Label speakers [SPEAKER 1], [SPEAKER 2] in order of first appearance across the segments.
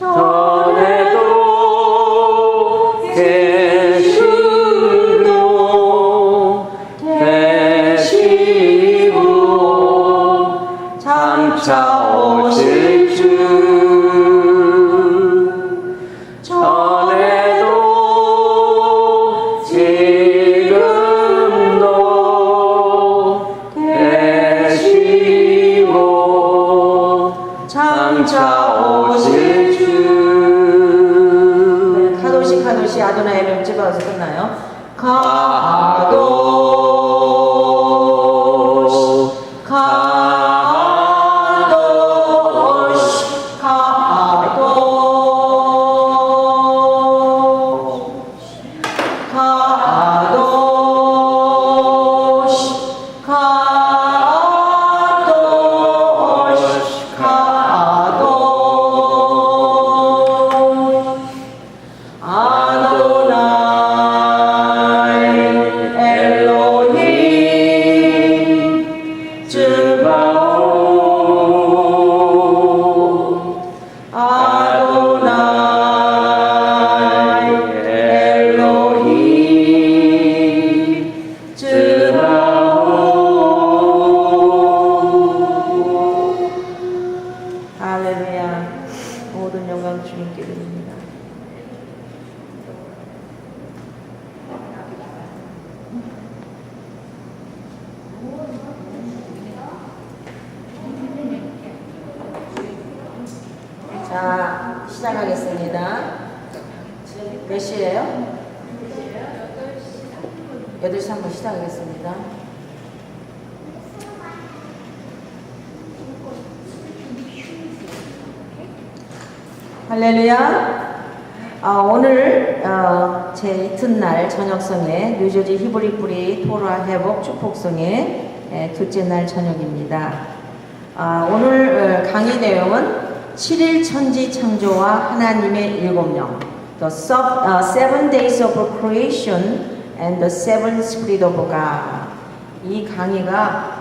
[SPEAKER 1] 전에도 계시고 되시고 장차 오실 주 전에도 지금도 계시고 장차 오실 주.
[SPEAKER 2] 카도시 카도시 아도나이를 찍어서 끝나요. 카도시 카도시 카도시 카도시 카도시 아도나이 엘로힘 쯔바온 아도나이 엘로힘 쯔바온. 할렐루야. 모든 영광 주님께 드립니다. 자, 시작하겠습니다. 몇 시에요? 8시 3분 시작하겠습니다. 할렐루야. 오늘 제 이튿날 저녁성에 뉴저지 히브리 뿌리 토라 회복 축복성의 둘째 날 저녁입니다. 오늘 강의 내용은 7일 천지 창조와 하나님의 7명, The 7 Days of Creation and the 7 Spirit of God. 이 강의가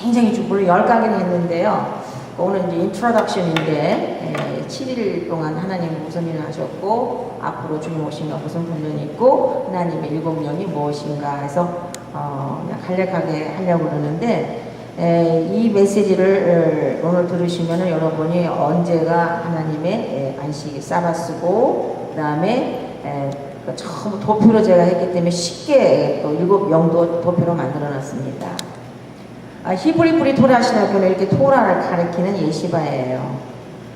[SPEAKER 2] 굉장히 물론 10강의는 했는데요. 오늘 이제 인트로덕션인데 7일 동안 하나님 무슨 일을 하셨고 앞으로 주님 오신가 무슨 분련이 있고 하나님의 7명이 무엇인가 해서 그냥 간략하게 하려고 그러는데 이 메시지를 오늘 들으시면 여러분이 언제가 하나님의 안식일 사바스고 그 다음에 처음 도표로 제가 했기 때문에 쉽게 또 7명도 도표로 만들어놨습니다. 히브리 뿌리 토라 신학교는 이렇게 토라를 가리키는 예시바예요.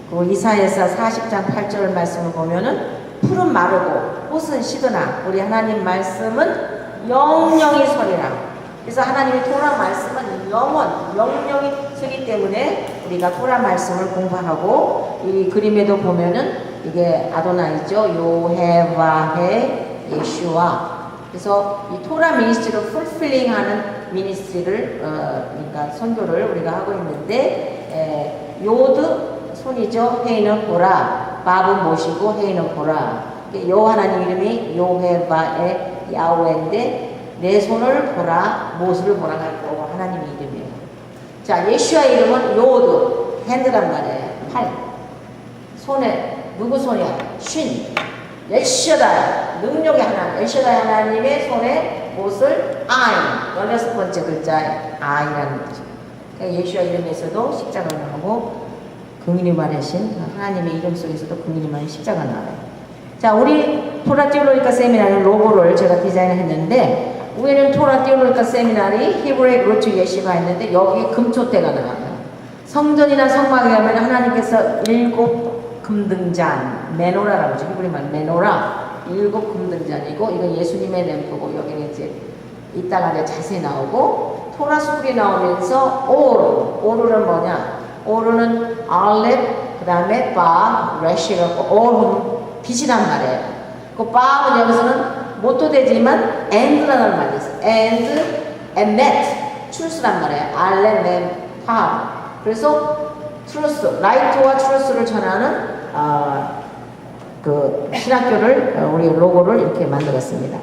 [SPEAKER 2] 그리고 이사야서 40장 8절 말씀을 보면은 풀은 마르고 꽃은 시드나 우리 하나님 말씀은 영영이 서리라. 그래서 하나님의 토라 말씀은 영영이 서기 때문에 우리가 토라 말씀을 공부하고 이 그림에도 보면은 이게 아도나이죠. 요헤바헤 예슈아. 그래서 이 토라 미니스트리를 풀필링하는 미니스트리를 그러니까 선교를 우리가 하고 있는데 요드 손이죠. 헤이는 보라. 밥은 모시고 헤이는 보라. 요 하나님 이름이 요헤바의 야훼인데 내 손을 보라, 모습을 보라 할 거고 하나님의 이름이에요. 자, 예슈아 이름은 요드, 핸드란 말이에요. 팔. 손에 누구 손이야? 쉰. 엘샤다이, 능력의 하나님. 엘샤다이 하나님의 손에 못을 아인. 16번째 글자에 아이라는 거죠. 그러니까 예슈아 이름에서도 십자가 나오고 긍휼히 말하신 하나님의 이름 속에서도 긍휼히 말하신 십자가 나와요. 자, 우리 토라 띠올로기카 세미나는 로고를 제가 디자인했는데 위에는 토라 띠올로기카 세미나리 히브리 루트 예시가 있는데 여기에 금초대가 나와요. 성전이나 성막에 가면 하나님께서 7 금등잔 메노라라고 하죠. 히브리말 메노라 7 금등잔이고 이건 예수님의 램프고 여기는 이제 이따가 이제 자세히 나오고 토라 수풀이 나오면서 오르는 뭐냐? 오르는 알렙 그 다음에 바 레시라고 오르는 빛이란 말이에요. 그 바는 여기서는 못도 되지만 and라는 말이 있어요. and net truth란 말이에요. 알렙 렘 바. 그래서 truth 라이트와 truth를 전하는 그 신학교를 우리 로고를 이렇게 만들었습니다.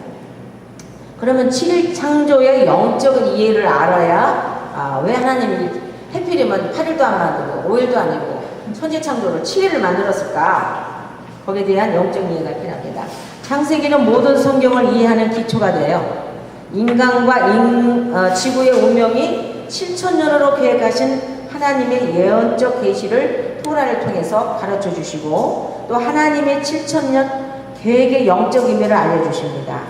[SPEAKER 2] 그러면 7일 창조의 영적인 이해를 알아야 왜 하나님이 해필이면 8일도 안 만들고 5일도 아니고 천지 창조를 7일을 만들었을까? 거기에 대한 영적 이해가 필요합니다. 창세기는 모든 성경을 이해하는 기초가 돼요. 인간과 지구의 운명이 7,000년으로 계획하신 하나님의 예언적 계시를 토라를 통해서 가르쳐 주시고 또 하나님의 7,000년 계획의 영적 의미를 알려주십니다.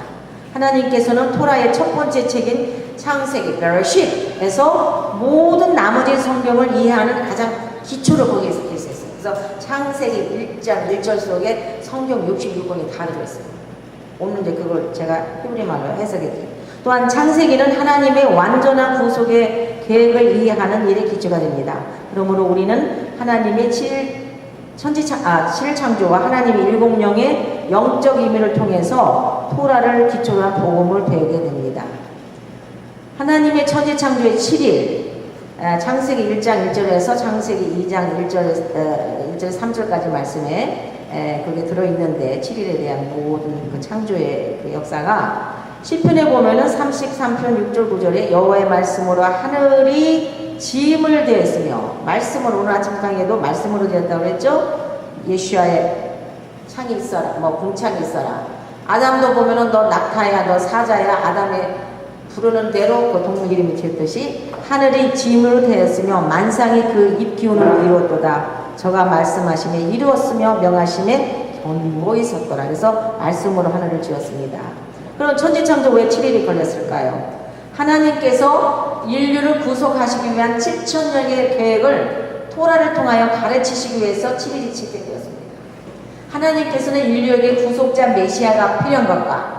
[SPEAKER 2] 하나님께서는 토라의 첫 번째 책인 창세기 베레쉿에서 모든 나머지 성경을 이해하는 가장 기초를 거기에서 계시했어요. 그래서 창세기 1장 1절 속에 성경 66권이 다 들어있어요. 오늘 이제 그걸 제가 히브리 말로 해석해드려요. 또한 창세기는 하나님의 완전한 구속의 계획을 이해하는 일의 기초가 됩니다. 그러므로 우리는 하나님의 7창조와 하나님의 일공령의 영적 의미를 통해서 토라를 기초로 한 복음을 배우게 됩니다. 하나님의 천지창조의 7일, 창세기 1장 1절에서 창세기 2장 1절 3절까지 말씀에 그게 들어있는데 7일에 대한 모든 그 창조의 그 역사가 시편에 보면은 33편 6절 9절에 여호와의 말씀으로 하늘이 지음을 되었으며 말씀으로 오늘 아침 강의에도 말씀으로 되었다고 그랬죠. 예수야의 창이 있어라, 궁창이 있어라. 아담도 보면은 너 낙타야, 너 사자야. 아담의 부르는 대로 그 동물 이름이 되었듯이 하늘이 지음으로 되었으며 만상이 그 입 기운을 이루었도다. 저가 말씀하심에 이루었으며 명하심에 견고히 섰더라. 그래서 말씀으로 하늘을 지었습니다. 그럼 천지창조 왜 7일이 걸렸을까요? 하나님께서 인류를 구속하시기 위한 7,000년의 계획을 토라를 통하여 가르치시기 위해서 7일이 집행되었습니다. 하나님께서는 인류에게 구속자 메시아가 필요한 것과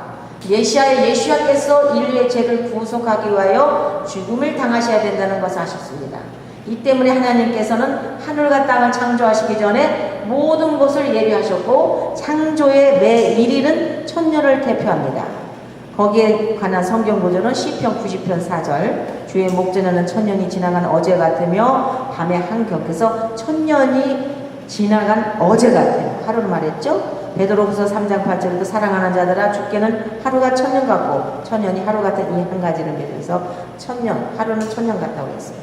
[SPEAKER 2] 메시아의 예수야께서 인류의 죄를 구속하기 위하여 죽음을 당하셔야 된다는 것을 아셨습니다. 이 때문에 하나님께서는 하늘과 땅을 창조하시기 전에 모든 것을 예비하셨고 창조의 매 1일은 천년을 대표합니다. 거기에 관한 성경 구절은 시편 90편 4절 주의 목전에는 천년이 지나간 어제 같으며 밤의 한경. 그래서 천년이 지나간 어제 같아요. 하루를 말했죠. 베드로후서 3장 8절에도 사랑하는 자들아 주께는 하루가 천년 같고 천년이 하루 같은 이 한 가지를 믿으면서 천년, 하루는 천년 같다고 했어요.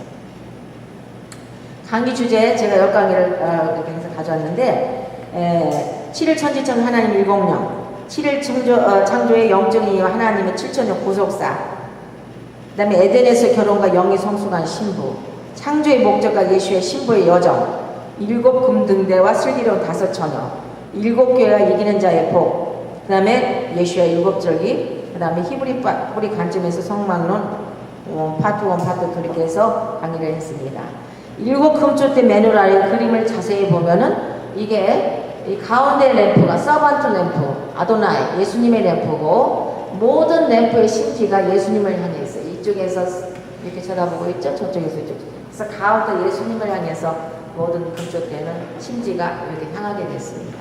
[SPEAKER 2] 강의 주제 제가 10강의를 여기서 가져왔는데 7일 천지창조 하나님 일공령, 7일 창조의 영적 이유와 하나님의 7천년 구속사, 그 다음에 에덴에서 결혼과 영이 성숙한 신부, 창조의 목적과 예수의 신부의 여정, 7 금등대와 슬기로운 5 처녀, 7 교회가 이기는 자의 복, 그 다음에 예수의 7 절기, 그 다음에 히브리 관점에서 성막론 파트 1, 파트 2 이렇게 해서 강의를 했습니다. 7 금초대 매누라의 그림을 자세히 보면은 이게 이 가운데 램프가 서번트 램프, 아도나이, 예수님의 램프고 모든 램프의 심지가 예수님을 향해 있어요. 이쪽에서 이렇게 쳐다보고 있죠. 저쪽에서 이쪽. 그래서 가운데 예수님을 향해서 모든 금초대는 심지가 이렇게 향하게 됐습니다.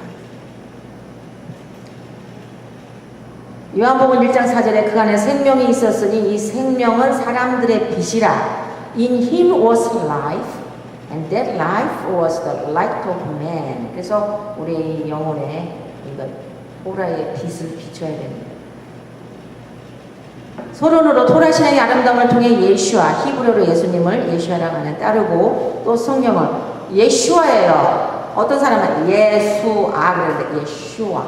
[SPEAKER 2] 요한복음 1장 4절에 그 안에 생명이 있었으니 이 생명은 사람들의 빛이라. In him was life. And that life was the light of man. 그래서 우리 영혼에 이거 토라의 빛을 비춰야 됩니다. 서론으로 토라 신앙의 아름다움을 통해 예수와 히브리어로 예수님을 예수아라고 하는 따르고 또 성경은 예수아예요. 어떤 사람은 예수아 그러는데 예수아,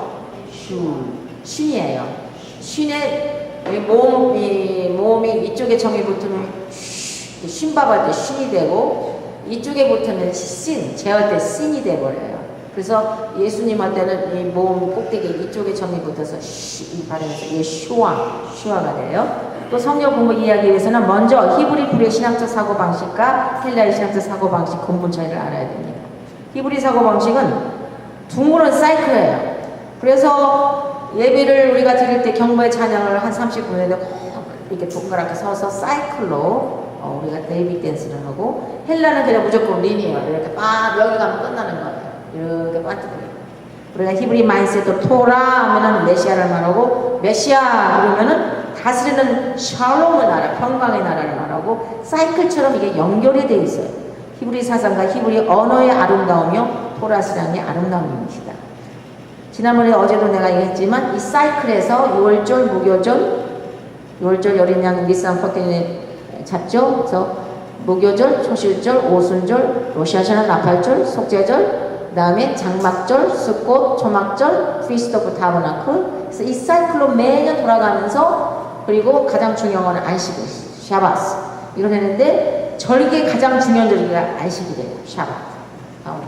[SPEAKER 2] 쉰이에요. 쉰의 몸이 이쪽에 정이 붙으면 쉰밥할 때 쉰이 되고 이쪽에 붙으면 제할 때 신이 돼버려요. 그래서 예수님 할 때는 이 몸 꼭대기 이쪽에 점이 붙어서 이 발음에서 예슈아가 돼요. 또 성경 공부 이해하기 위해서는 먼저 히브리 불의 신학적 사고방식과 헬라의 신학적 사고방식 근본 차이를 알아야 됩니다. 히브리 사고방식은 둥그런 사이클이에요. 그래서 예배를 우리가 드릴 때 경배의 찬양을 한 30분에 이렇게 동그랗게 서서 사이클로 우리가 데이비 댄스를 하고 헬라는 그냥 무조건 리니어 이렇게 여기 가면 끝나는 거예요. 이렇게 반짝거려요. 우리가 히브리 마인셋도 토라 하면은 메시아를 말하고 메시아 그러면은 다스리는 샬롬의 나라, 평강의 나라를 말하고 사이클처럼 이게 연결이 되어 있어요. 히브리 사상과 히브리 언어의 아름다움이요 토라 신앙의 아름다움입니다. 지난번에 어제도 내가 얘기했지만 이 사이클에서 6월절, 무교절, 6월절 여린양 미산 퍼켄에 잡죠. 그래서 무교절, 초실절, 오순절, 로시아샤나 나팔절, 속죄절, 그 다음에 장막절, 수꽃, 초막절, 피스트 오브 타버나클. 그래서 이 사이클로 매년 돌아가면서 그리고 가장 중요한 건 안식일, 샤바스. 이걸 했는데 절기에 가장 중요한 절기가 안식일이에요. 샤바스. 가운데.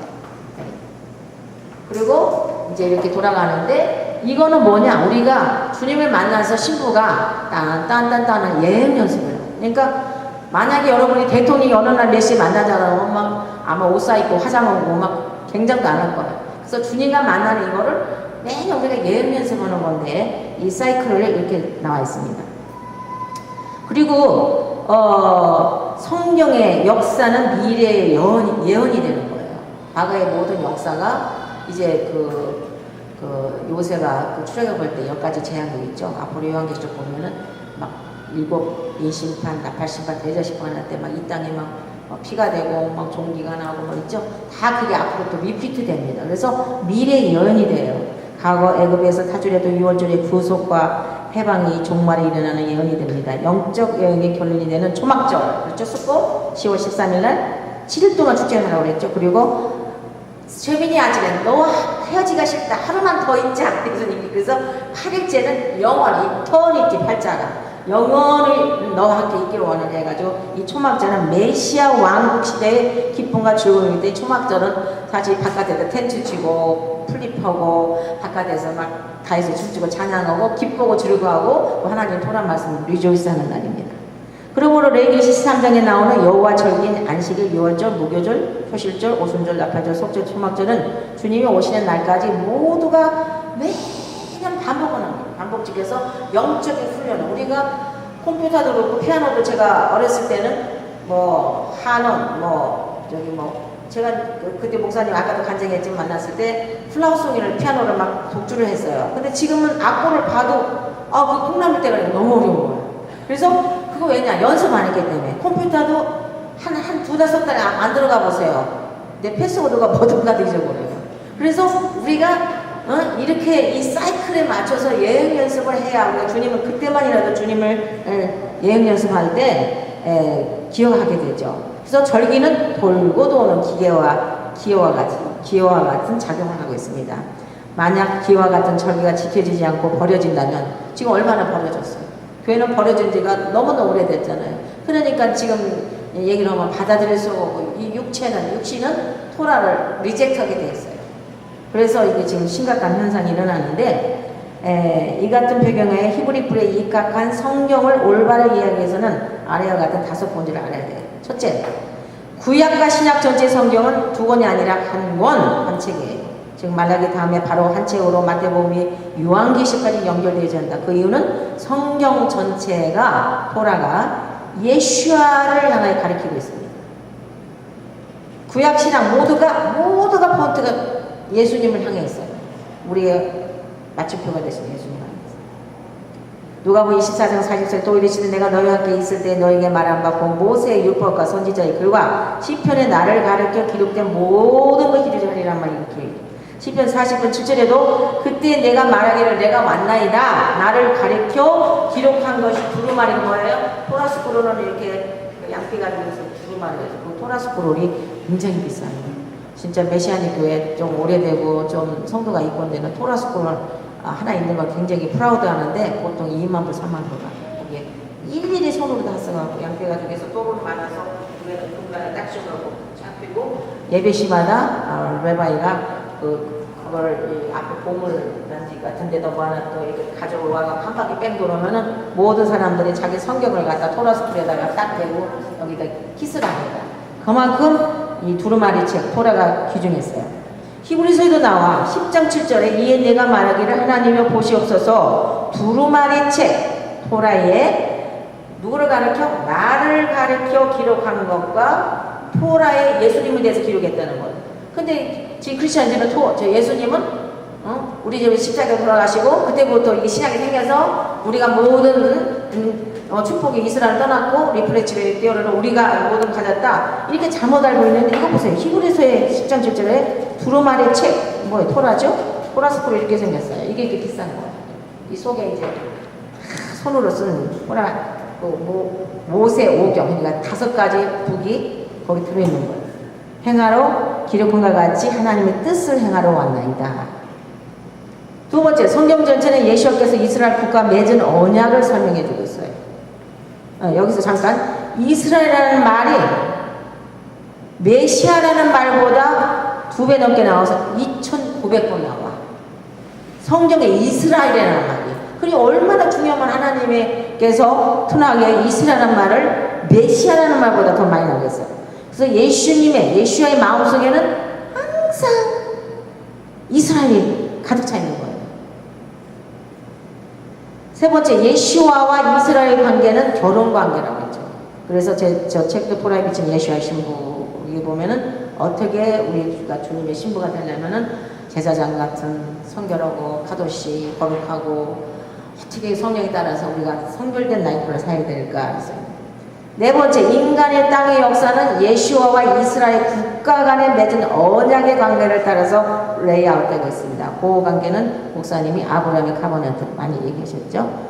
[SPEAKER 2] 그리고 이제 이렇게 돌아가는데 이거는 뭐냐? 우리가 주님을 만나서 신부가 딴딴딴딴 예행 연습을 해요. 그러니까 만약에 여러분이 대통령이 어느 날 몇 시에 만나잖아요. 막 아마 옷 사입고 화장하고 막 굉장도 안 할 거예요. 그래서 주님과 만나는 이거를 매년 우리가 예행 연습하는 건데 이 사이클을 이렇게 나와 있습니다. 그리고 성경의 역사는 미래의 예언이 되는 거예요. 과거의 모든 역사가 이제 요새가 출애굽할 때 10가지 재앙도 있죠. 앞으로 요한계시록 보면은 막 7인 심판, 나팔 심판, 대저 심판할 때 막 이 땅에 막 피가 되고 막 종기가 나오고 뭐 있죠. 다 그게 앞으로 또 리피트 됩니다. 그래서 미래의 예언이 돼요. 과거 애굽에서 타주려도 6월절의 부속과 해방이 종말에 일어나는 예언이 됩니다. 영적 예언의 결론이 되는 초막절, 그렇죠? 수고 10월 13일 날 7일 동안 축제하라고 그랬죠. 그리고 최민희 아직은 너 헤어지기가 싫다. 하루만 더 있자. 그래서 8일째는 영원, 이터니티 팔자가 영원을 너와 함께 있기를 원하게 해가지고 이 초막절은 메시아 왕국 시대의 기쁨과 즐거움인데 초막절은 사실 바깥에서 텐트 치고 플립하고 바깥에서 막 다해서 춤추고 찬양하고 기쁘고 즐거워하고 하나님 토란 말씀을 리조이스하는 날입니다. 그러므로 레위기 13장에 나오는 여호와 절기인 안식일, 유월절, 무교절, 표실절, 오순절, 나팔절, 속절, 초막절은 주님이 오시는 날까지 모두가 매년 반복하는 거예요. 반복직해서 영적인 훈련. 우리가 컴퓨터도 그렇고 피아노도 제가 어렸을 때는 뭐 한원 제가 그때 목사님 아까도 간증했지만 만났을 때 플라우송이를 피아노를 막 독주를 했어요. 근데 지금은 악보를 봐도 그 콩나물 때가 너무 어려운 거예요. 그래서 그거 왜냐? 연습 안 했기 때문에. 컴퓨터도 한 2-5달 안 들어가 보세요. 내 패스워드가 뭐든가 잊어버려요. 그래서 우리가 이렇게 이 사이클에 맞춰서 예행 연습을 해야 우리가 주님을 그때만이라도 주님을 예행 연습할 때 기억하게 되죠. 그래서 절기는 돌고 도는 기회와 같은 작용을 하고 있습니다. 만약 기회와 같은 절기가 지켜지지 않고 버려진다면 지금 얼마나 버려졌어요? 교회는 버려진 지가 너무나 오래됐잖아요. 그러니까 지금 얘기를 하면 받아들일 수 없고 이 육신은 토라를 리젝트하게 돼 있어요. 그래서 이게 지금 심각한 현상이 일어나는데 이 같은 배경에 히브리 뿔에 입각한 성경을 올바르게 이해하기 위해서는 아래와 같은 5본질을 알아야 돼요. 첫째, 구약과 신약 전체 성경은 2권이 아니라 한 책이에요. 즉 말라기 다음에 바로 한 책으로 마태복음이 요한계시까지 연결되어야 한다. 그 이유는 성경 전체가 토라가 예수아를 향하여 가리키고 있습니다. 구약 신약 모두가 포인트가 예수님을 향해 있어요. 우리의 마침표가 되신 예수님 향해 있어요. 누가복음 24장 40절 또 이르시되 내가 너희와 함께 있을 때 너희에게 말한 바 곧 모세의 율법과 선지자의 글과 시편에 나를 가르쳐 기록된 모든 것을 이루리란 말이 이렇게 시편 40편 7절에도 그때 내가 말하기를 내가 왔나이다 나를 가르쳐 기록한 것이 두루마리 뭐예요? 토라스크롤은 이렇게 양피가 되어서 두루마리예요. 그 토라스크롤이 굉장히 비싸요. 진짜 메시아닉 교회 좀 오래되고 좀 성도가 있고 데는 토라스크롤 하나 있는 걸 굉장히 프라우드하는데 보통 2만 불, 3만 불 가요. 이게 일일이 손으로 다 써갖고 양피가 중에서 또를 많아서 위에는 중간에 딱 씌워갖고 쫙 펴고 예배 시마다 레바이가 그걸 앞에 보물단지 같은 데도 뭐 하나 또 이렇게 가져와서 한 바퀴 뺑 돌으면은 모든 사람들이 자기 성경을 갖다 토라스쿨에다가 딱 대고 여기다 키스를 합니다. 그만큼 이 두루마리 책 토라가 귀중했어요. 히브리서에도 나와 10장 7절에 이에 내가 말하기를 하나님여 보시옵소서 두루마리 책 토라에 누구를 가르쳐? 나를 가르쳐 기록한 것과 토라에 예수님에 대해서 기록했다는 거예요. 근데 지금 크리스천들은 예수님은 우리 집에 십자가에 돌아가시고 그때부터 이게 신약이 생겨서 우리가 모든 축복이 이스라엘 떠났고 리프레치를 띄어르는 우리가 모든 가졌다 이렇게 잘못 알고 있는데 이거 보세요. 히브리서의 10장 7절에 두루마리 책 뭐예요? 토라죠? 토라스크로 이렇게 생겼어요. 이게 이렇게 비싼 거예요. 이 속에 이제 손으로 쓴 모세 오경 그러니까 5가지 북이 거기 들어있는 거예요. 행하러 기록한과 같이 하나님의 뜻을 행하러 왔나이다. 두 번째, 성경 전체는 예수께서 이스라엘 국가 맺은 언약을 설명해 주고 있어요. 여기서 잠깐, 이스라엘이라는 말이 메시아라는 말보다 2배 넘게 나와서 2,900번 나와. 성경에 이스라엘이라는 말이. 그리고 얼마나 중요한 말, 하나님께서 tun하게 이스라엘이라는 말을 메시아라는 말보다 더 많이 나오겠어요. 그래서 예수와의 마음속에는 항상 이스라엘이 가득 차 있는 거예요. 세 번째, 예수와와 이스라엘 관계는 결혼 관계라고 했죠. 그래서 저 책도 토라에 비친 예수와의 신부, 여기 보면은 어떻게 우리가 주님의 신부가 되려면은 제사장 같은 성결하고 카도시 거룩하고 어떻게 성령에 따라서 우리가 성결된 라이프를 살아야 될까 했어요. 네 번째, 인간의 땅의 역사는 예수와와 이스라엘 국가 간에 맺은 언약의 관계를 따라서 레이아웃되고 있습니다. 그 관계는 목사님이 아브라함의 카버넌트 많이 얘기하셨죠.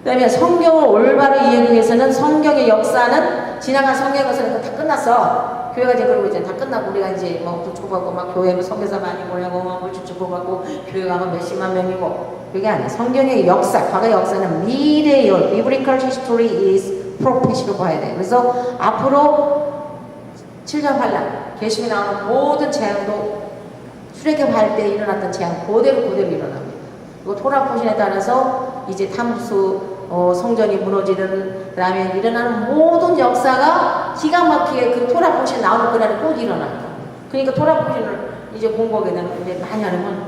[SPEAKER 2] 그 다음에 성경을 올바로 이해하기 위해서는 성경의 역사는 지나간 성경의 것은 다 끝났어. 교회가 이제 그러고 이제 다 끝나고 우리가 이제 뭐 부축받고 막 교회 선교사 많이 보내고 막 주축받고 교회 가면 몇십만 명이고 그게 아니야. 성경의 역사, 과거의 역사는 미래요. Biblical history is prophecy로 봐야 돼. 그래서 앞으로 7장 8장 계시에 나오는 모든 재앙도 출애굽할 때 일어났던 재앙 그대로 일어납니다. 그리고 토라 포신에 따라서 이제 탐수 성전이 무너지는 그다음에 일어나는 모든 역사가 기가 막히게 그 토라 포신에 나오는 그날에 꼭 일어납니다. 그러니까 토라 포신을 이제 공부하게 되는 근데 많이 하려면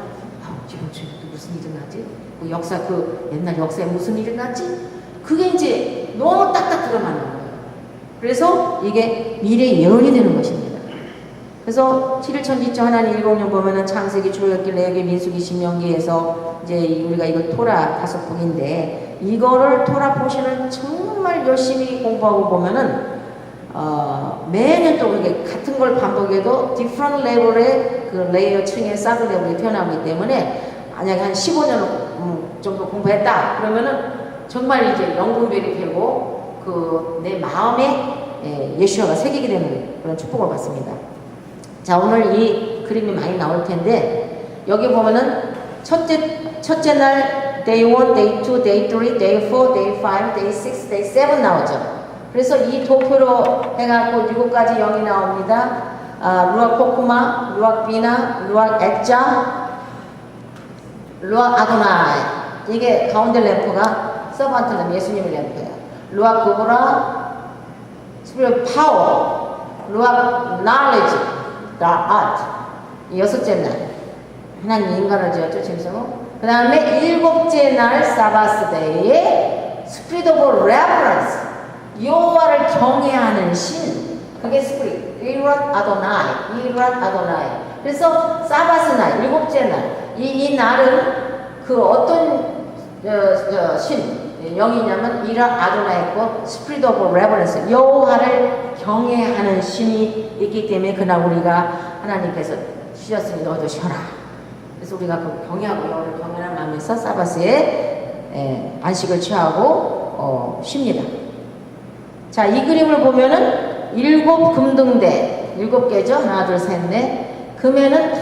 [SPEAKER 2] 지금 무슨 일이 나지? 그 역사 그 옛날 역사에 무슨 일이 났지? 그게 이제 너무 딱딱 들어맞는 거예요. 그래서 이게 미래의 예언이 되는 것입니다. 그래서 7일천지죠. 하나님 7년 보면은 창세기, 출애굽기, 레위기, 민수기, 신명기에서 이제 우리가 이거 토라 5북인데 이거를 토라 포션을 정말 열심히 공부하고 보면은 매년 또 이게 같은 걸 반복해도 different level의 그 레이어 층의 사드 레벨이 태어나기 때문에 만약에 한 15년 정도 공부했다 그러면은 정말 이제 연구별이 되고 그 내 마음에 예수와가 새기게 되는 그런 축복을 받습니다. 자, 오늘 이 그림이 많이 나올 텐데 여기 보면은 첫째 날 day 1, day 2, day 3, day 4, day 5, day 6, day 7 나오죠. 그래서 이 도표로 해갖고 7가지 영이 나옵니다. 루악 코쿠마, 루악 비나, 루악 액자, 루악 아도나이. 이게 가운데 램프가 서반트 램프, 예수님의 램프예요. 루악 구브라, 스피릿 파워, 루악 knowledge, art. 6째 날 하나님 인간을 지었죠. 짐승으로. 그 다음에 7째 날 사바스데이에 스피릿 오브 레퍼런스, 여호와를 경외하는 신. 그게 스피릿 이랏 아도나이. 그래서 사바스 날 7째 날 이 날은 그 어떤 신 영이냐면 이라 아도나이고 스피릿 오브 레버런스, 여호와를 경외하는 신이 있기 때문에 그날 우리가 하나님께서 쉬었으니 너도 쉬어라. 그래서 우리가 그 경외하고 여호와를 경외하는 마음에서 사바스에 안식을 취하고 쉽니다. 자, 이 그림을 보면은 7 금등대 7개죠. 하나 둘 셋 넷. 금에는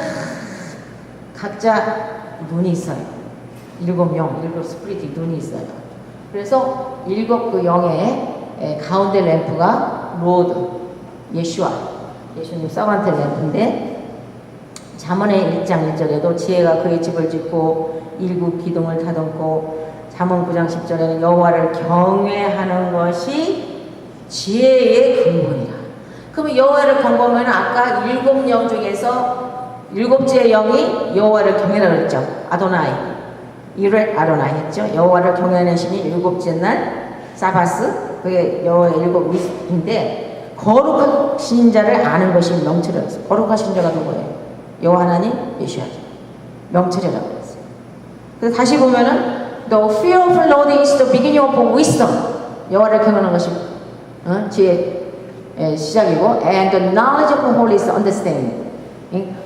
[SPEAKER 2] 각자 눈이 있어요. 7 스피릿이 눈이 있어요. 그래서 7 그 영의 가운데 램프가 로드, 예수님 서반트 램프인데 잠언의 1장 1절에도 지혜가 그의 집을 짓고 일구 기둥을 다듬고 잠언 9장 10절에는 여호와를 경외하는 것이 지혜의 근본이라. 그러면 여호와를 경외하면 아까 7영 중에서 7째 영이 여호와를 경외하라고 했죠. 아도나이, 이렛 아도나이 했죠. 여호와를 경외하는 신이 7째 날 사바스, 그게 여호와의 7 위인데 거룩하신 자를 아는 것이 명철이었어요. 거룩하신 자가 누구예요? 여호와 하나님, 예수야죠. 명철이라고 했어요. 그래서 다시 보면은 the fear of the Lord is the beginning of wisdom. 여호와를 경외하는 것이 지혜의 시작이고 and the knowledge of the holy is understanding.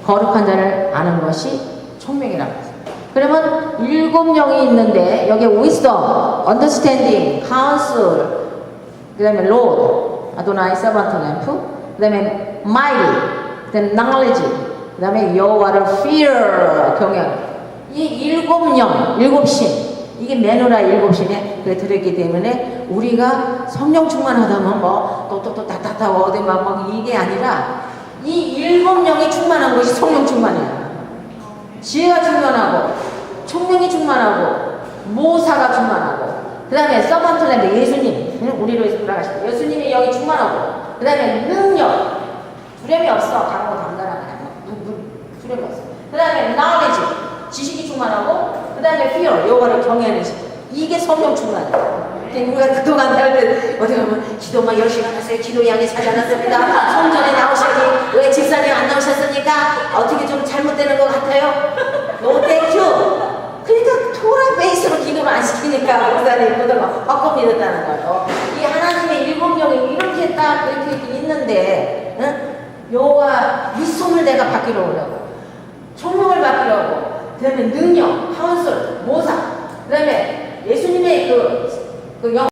[SPEAKER 2] 거룩한 자를 아는 것이 총명이라고 했어요. 그러면 7영이 있는데 여기에 wisdom, understanding, counsel, 그 다음에 Lord, 아도나이, servant lamp, 그 다음에 mighty, then knowledge, 그 다음에 여호와를 fear, 경외. 이 일곱 영, 일곱 신, 이게 메노라 일곱 신에 그게 들었기 때문에 우리가 성령 충만하다면 뭐 또 따따따 어디 막 이게 아니라 이 일곱 영이 충만한 것이 성령 충만이야. 지혜가 충만하고, 총명이 충만하고, 모사가 충만하고, 그 다음에 서번트랜드 예수님, 우리로 돌아가시고 예수님의 영이 충만하고, 그 다음에 능력, 두려움이 없어. 강하고 담당하는 두려움이 없어. 그 다음에 knowledge, 지식이 충만하고, 그 다음에 fear, 여호와를 경외하는 신. 이게 성령 충만이야. 우리가 그동안 배울 때 어디 가면 기도만 10시간 했어요. 기도 양이 찾아놨습니다. 성전에 나오셔야지. 왜 집사님 안 나오셨습니까? 어떻게 좀 잘못되는 것 같아요? No thank you. 그러니까 토라 베이스로 기도를 안 시키니까 목사님 그동안 바꿔 믿었다는 거예요. 이 하나님의 일곱 영이 이렇게 딱 이렇게 있는데, 응? 여호와 미솜을 내가 받기로 오려고, 총명을 받기로 하고, 그 다음에 능력, 카운슬, 모사, 그 다음에 예수님의 그 영.